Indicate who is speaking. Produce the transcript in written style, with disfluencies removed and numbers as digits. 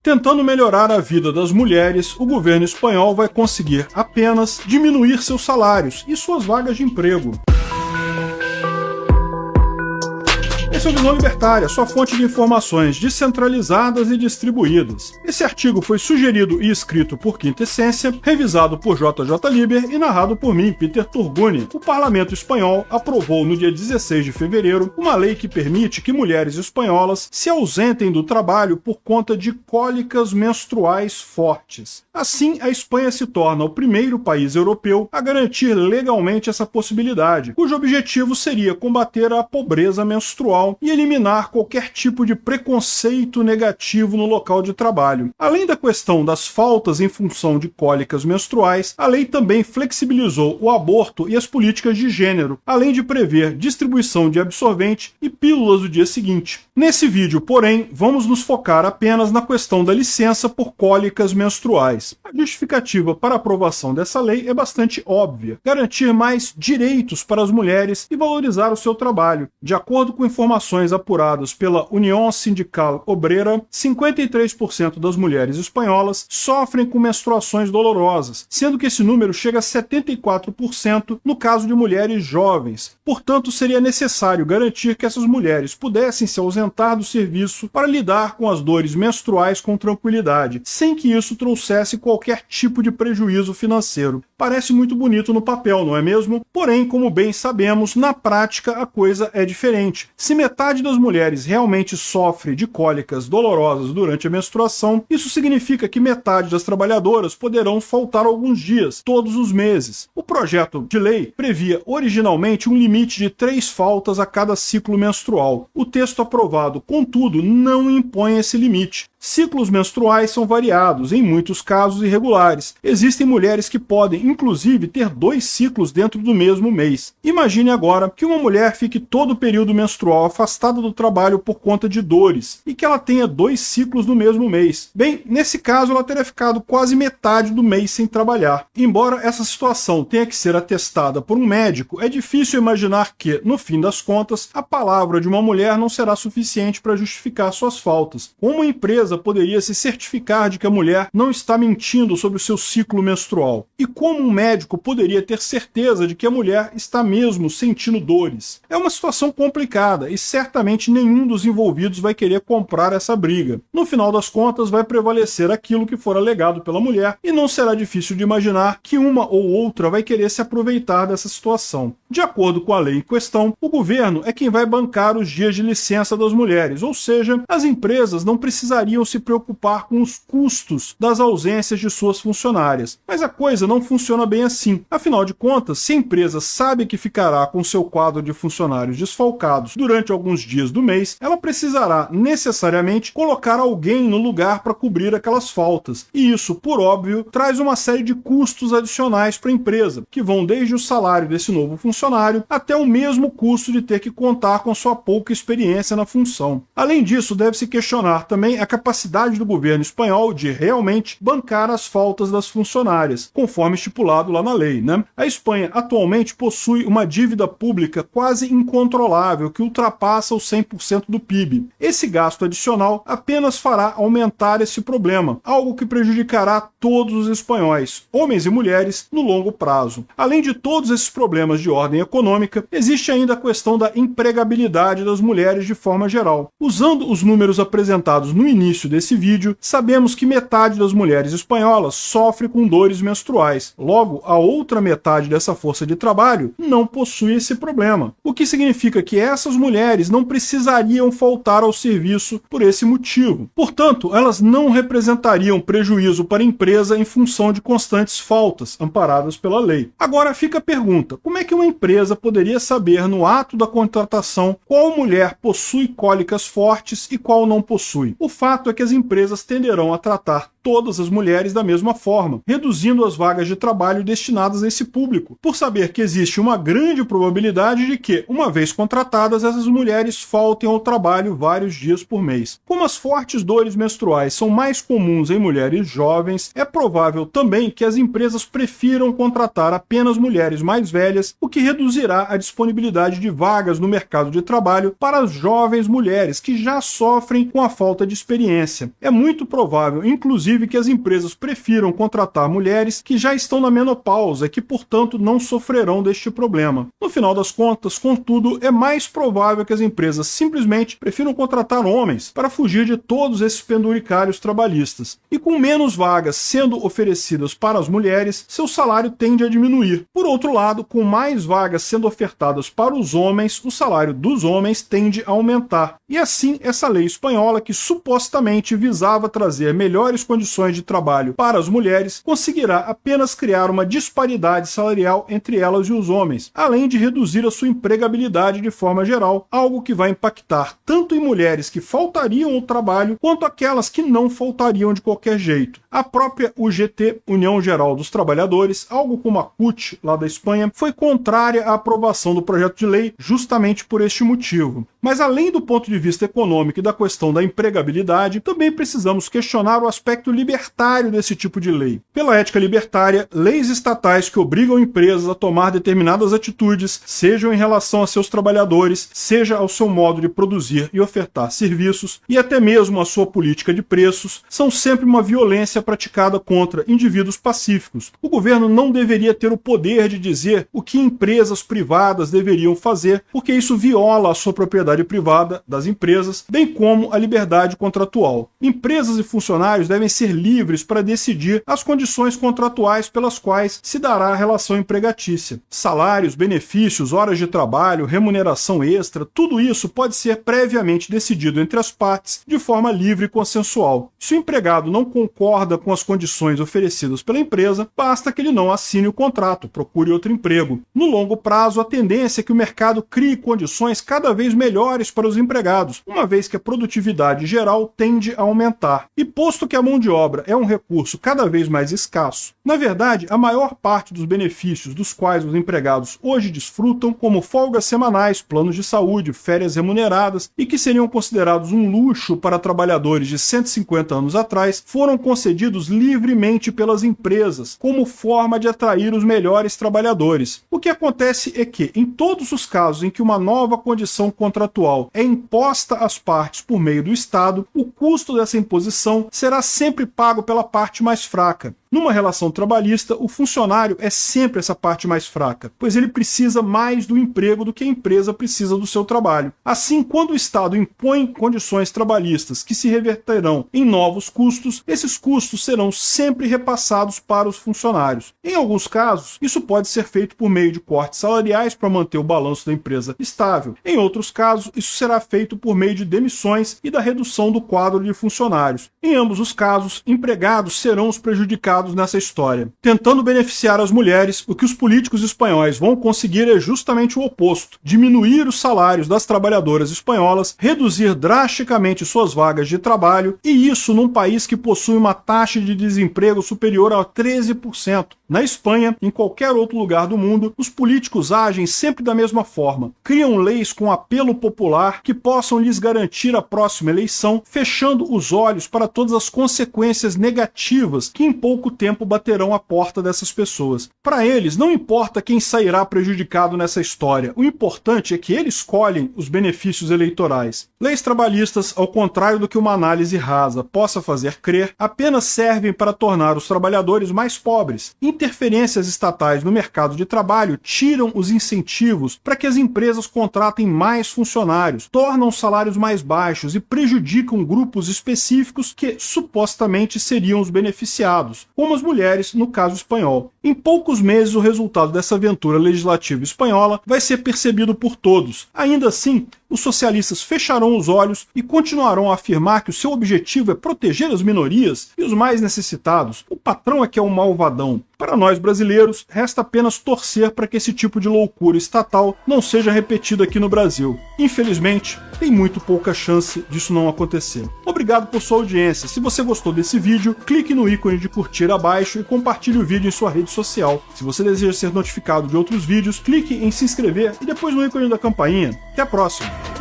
Speaker 1: Tentando melhorar a vida das mulheres, o governo espanhol vai conseguir apenas diminuir seus salários e suas vagas de emprego. Esse é o Visão Libertária, sua fonte de informações descentralizadas e distribuídas. Esse artigo foi sugerido e escrito por Quinta Essência, revisado por JJ Liber e narrado por mim, Peter Turguni. O Parlamento espanhol aprovou no dia 16 de fevereiro uma lei que permite que mulheres espanholas se ausentem do trabalho por conta de cólicas menstruais fortes. Assim, a Espanha se torna o primeiro país europeu a garantir legalmente essa possibilidade, cujo objetivo seria combater a pobreza menstrual e eliminar qualquer tipo de preconceito negativo no local de trabalho. Além da questão das faltas em função de cólicas menstruais, a lei também flexibilizou o aborto e as políticas de gênero, além de prever distribuição de absorvente e pílulas do dia seguinte. Nesse vídeo, porém, vamos nos focar apenas na questão da licença por cólicas menstruais. A justificativa para a aprovação dessa lei é bastante óbvia: garantir mais direitos para as mulheres e valorizar o seu trabalho. De acordo com informações apuradas pela União Sindical Obrera, 53% das mulheres espanholas sofrem com menstruações dolorosas, sendo que esse número chega a 74% no caso de mulheres jovens. Portanto, seria necessário garantir que essas mulheres pudessem se ausentar do serviço para lidar com as dores menstruais com tranquilidade, sem que isso trouxesse qualquer tipo de prejuízo financeiro. Parece muito bonito no papel, não é mesmo? Porém, como bem sabemos, na prática a coisa é diferente. Se metade das mulheres realmente sofre de cólicas dolorosas durante a menstruação, isso significa que metade das trabalhadoras poderão faltar alguns dias, todos os meses. O projeto de lei previa originalmente um limite de 3 faltas a cada ciclo menstrual. O texto aprovado, contudo, não impõe esse limite. Ciclos menstruais são variados, em muitos casos irregulares. Existem mulheres que podem, inclusive, ter 2 ciclos dentro do mesmo mês. Imagine agora que uma mulher fique todo o período menstrual afastada do trabalho por conta de dores, e que ela tenha 2 ciclos no mesmo mês. Bem, nesse caso ela teria ficado quase metade do mês sem trabalhar. Embora essa situação tenha que ser atestada por um médico, é difícil imaginar que, no fim das contas, a palavra de uma mulher não será suficiente para justificar suas faltas. Como a empresa poderia se certificar de que a mulher não está mentindo sobre o seu ciclo menstrual? E como um médico poderia ter certeza de que a mulher está mesmo sentindo dores? É uma situação complicada e certamente nenhum dos envolvidos vai querer comprar essa briga. No final das contas, vai prevalecer aquilo que for alegado pela mulher e não será difícil de imaginar que uma ou outra vai querer se aproveitar dessa situação. De acordo com a lei em questão, o governo é quem vai bancar os dias de licença das mulheres, ou seja, as empresas não precisariam se preocupar com os custos das ausências de suas funcionárias. Mas a coisa não funciona bem assim. Afinal de contas, se a empresa sabe que ficará com seu quadro de funcionários desfalcados durante alguns dias do mês, ela precisará necessariamente colocar alguém no lugar para cobrir aquelas faltas. E isso, por óbvio, traz uma série de custos adicionais para a empresa, que vão desde o salário desse novo funcionário até o mesmo custo de ter que contar com sua pouca experiência na função. Além disso, deve-se questionar também a capacidade do governo espanhol de realmente bancar as faltas das funcionárias, conforme estipulado lá na lei, né? A Espanha atualmente possui uma dívida pública quase incontrolável que ultrapassa os 100% do PIB. Esse gasto adicional apenas fará aumentar esse problema, algo que prejudicará todos os espanhóis, homens e mulheres, no longo prazo. Além de todos esses problemas de ordem econômica, existe ainda a questão da empregabilidade das mulheres de forma geral. Usando os números apresentados no início desse vídeo, sabemos que metade das mulheres espanholas sofre com dores menstruais. Logo, a outra metade dessa força de trabalho não possui esse problema, o que significa que essas mulheres não precisariam faltar ao serviço por esse motivo. Portanto, elas não representariam prejuízo para a empresa em função de constantes faltas, amparadas pela lei. Agora fica a pergunta: como é que uma empresa poderia saber no ato da contratação qual mulher possui cólicas fortes e qual não possui? O fato é que as empresas tenderão a tratar todas as mulheres da mesma forma, reduzindo as vagas de trabalho destinadas a esse público, por saber que existe uma grande probabilidade de que, uma vez contratadas, essas mulheres faltem ao trabalho vários dias por mês. Como as fortes dores menstruais são mais comuns em mulheres jovens, é provável também que as empresas prefiram contratar apenas mulheres mais velhas, o que reduzirá a disponibilidade de vagas no mercado de trabalho para as jovens mulheres que já sofrem com a falta de experiência. É muito provável, inclusive, que as empresas prefiram contratar mulheres que já estão na menopausa e que, portanto, não sofrerão deste problema. No final das contas, contudo, é mais provável que as empresas simplesmente prefiram contratar homens para fugir de todos esses penduricalhos trabalhistas. E com menos vagas sendo oferecidas para as mulheres, seu salário tende a diminuir. Por outro lado, com mais vagas sendo ofertadas para os homens, o salário dos homens tende a aumentar. E assim, essa lei espanhola, que supostamente visava trazer melhores condições de trabalho para as mulheres, conseguirá apenas criar uma disparidade salarial entre elas e os homens, além de reduzir a sua empregabilidade de forma geral, algo que vai impactar tanto em mulheres que faltariam ao trabalho, quanto aquelas que não faltariam de qualquer jeito. A própria UGT, União Geral dos Trabalhadores, algo como a CUT, lá da Espanha, foi contrária à aprovação do projeto de lei justamente por este motivo. Mas além do ponto de vista econômico e da questão da empregabilidade, também precisamos questionar o aspecto libertário desse tipo de lei. Pela ética libertária, leis estatais que obrigam empresas a tomar determinadas atitudes, sejam em relação a seus trabalhadores, seja ao seu modo de produzir e ofertar serviços, e até mesmo a sua política de preços, são sempre uma violência praticada contra indivíduos pacíficos. O governo não deveria ter o poder de dizer o que empresas privadas deveriam fazer, porque isso viola a sua propriedade privada das empresas, bem como a liberdade contratual. Empresas e funcionários devem ser livres para decidir as condições contratuais pelas quais se dará a relação empregatícia. Salários, benefícios, horas de trabalho, remuneração extra, tudo isso pode ser previamente decidido entre as partes de forma livre e consensual. Se o empregado não concorda com as condições oferecidas pela empresa, basta que ele não assine o contrato, procure outro emprego. No longo prazo, a tendência é que o mercado crie condições cada vez melhores para os empregados, uma vez que a produtividade geral tende a aumentar. E posto que a mão de obra é um recurso cada vez mais escasso, na verdade, a maior parte dos benefícios dos quais os empregados hoje desfrutam, como folgas semanais, planos de saúde, férias remuneradas e que seriam considerados um luxo para trabalhadores de 150 anos atrás, foram concedidos livremente pelas empresas, como forma de atrair os melhores trabalhadores. O que acontece é que, em todos os casos em que uma nova condição contratual é imposta às partes por meio do Estado, o custo dessa imposição será sempre pago pela parte mais fraca. Numa relação trabalhista, o funcionário é sempre essa parte mais fraca, pois ele precisa mais do emprego do que a empresa precisa do seu trabalho. Assim, quando o Estado impõe condições trabalhistas que se reverterão em novos custos, esses custos serão sempre repassados para os funcionários. Em alguns casos, isso pode ser feito por meio de cortes salariais para manter o balanço da empresa estável. Em outros casos, isso será feito por meio de demissões e da redução do quadro de funcionários. Em ambos os casos, empregados serão os prejudicados nessa história. Tentando beneficiar as mulheres, o que os políticos espanhóis vão conseguir é justamente o oposto: diminuir os salários das trabalhadoras espanholas, reduzir drasticamente suas vagas de trabalho, e isso num país que possui uma taxa de desemprego superior a 13%. Na Espanha, em qualquer outro lugar do mundo, os políticos agem sempre da mesma forma. Criam leis com apelo popular que possam lhes garantir a próxima eleição, fechando os olhos para todas as consequências negativas que em pouco tempo baterão à porta dessas pessoas. Para eles, não importa quem sairá prejudicado nessa história, o importante é que eles escolhem os benefícios eleitorais. Leis trabalhistas, ao contrário do que uma análise rasa possa fazer crer, apenas servem para tornar os trabalhadores mais pobres. Interferências estatais no mercado de trabalho tiram os incentivos para que as empresas contratem mais funcionários, tornam os salários mais baixos e prejudicam grupos específicos que supostamente seriam os beneficiados. como as mulheres no caso espanhol. Em poucos meses, o resultado dessa aventura legislativa espanhola vai ser percebido por todos. Ainda assim, os socialistas fecharão os olhos e continuarão a afirmar que o seu objetivo é proteger as minorias e os mais necessitados. O patrão é que é um malvadão. Para nós brasileiros, resta apenas torcer para que esse tipo de loucura estatal não seja repetido aqui no Brasil. Infelizmente, tem muito pouca chance disso não acontecer. Obrigado por sua audiência. Se você gostou desse vídeo, clique no ícone de curtir abaixo e compartilhe o vídeo em sua rede social. Se você deseja ser notificado de outros vídeos, clique em se inscrever e depois no ícone da campainha. Até a próxima!